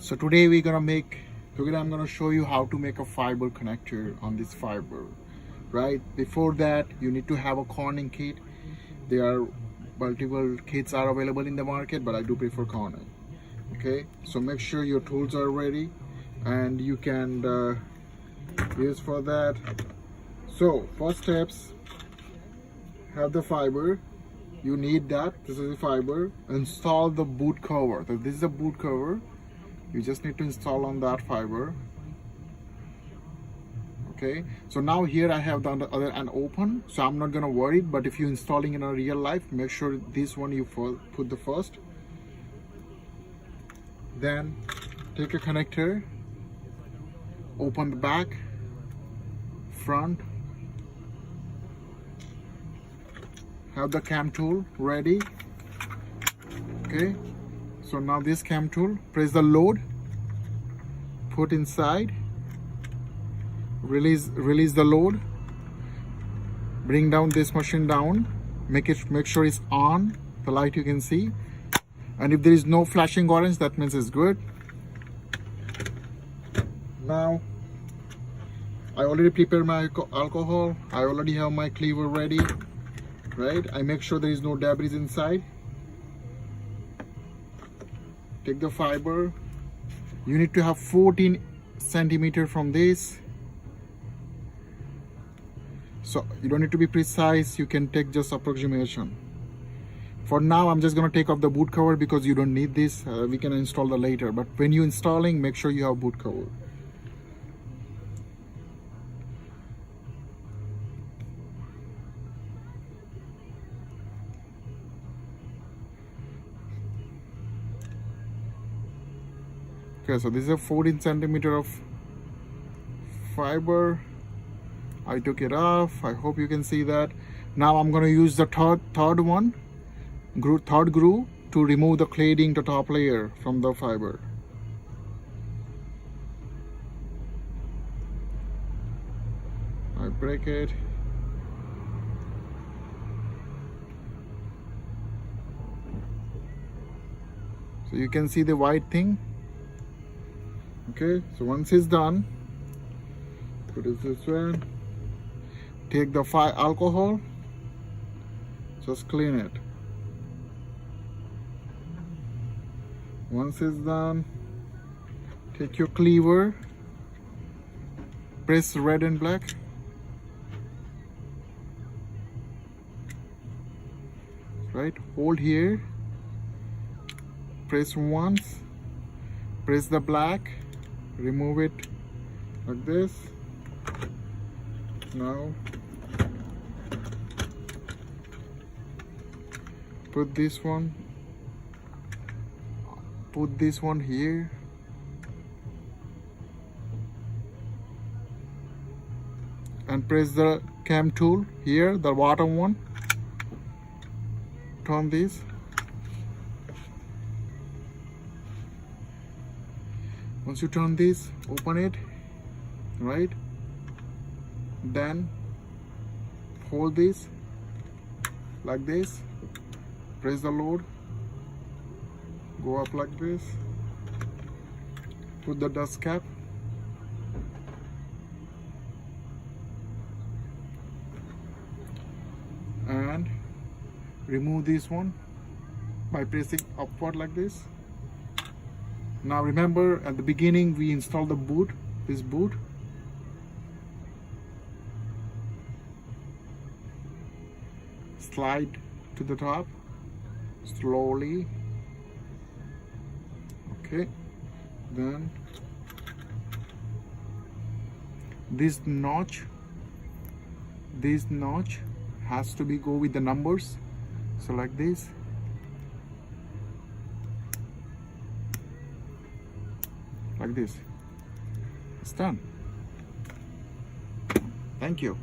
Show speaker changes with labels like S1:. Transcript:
S1: So today I'm gonna show you how to make a fiber connector on this fiber, right? Before that, you need to have a corning kit. There are multiple kits are available in the market, but I do prefer corning. Okay, so make sure your tools are ready and you can use for that. So first steps, have the fiber. You need that. This is the fiber. Install the boot cover. So this is the boot cover. You just need to install on that fiber. Okay, so now here I have the other end open, so I'm not gonna worry. But if you're installing in a real life, make sure this one you put the first. Then take a connector, open the back, front, have the cam tool ready. Okay, so now this cam tool, press the load, put inside, release the load, bring down this machine down, make sure it's on the light you can see, and if there is no flashing orange, that means it's good. Now I already prepared my alcohol. I already have my cleaver ready, right? I make sure there is no debris inside. Take the fiber. You need to have 14 centimeters from this. So you don't need to be precise, you can take just approximation. For now, I'm just gonna take off the boot cover because you don't need this. We can install that later, but when you're installing, make sure you have boot cover. Okay, so this is a 14 centimeter of fiber. I took it off. I hope you can see that. Now I'm going to use the third groove to remove the cladding, the top layer from the fiber. I break it. So you can see the white thing. Okay, so once it's done, put it this way. Take the alcohol, just clean it. Once it's done, take your cleaver, press red and black. Right, hold here, press once, press the black, remove it like this. Now put this one here, and press the cam tool here, the bottom one. Turn this. Once you turn this, open it, right? Then hold this like this, press the load, go up like this, put the dust cap, and remove this one by pressing upward like this. Now remember, at the beginning we installed the boot, this boot. Slide to the top slowly. Okay, then this notch has to go with the numbers, so like this. Like this. It's done. Thank you.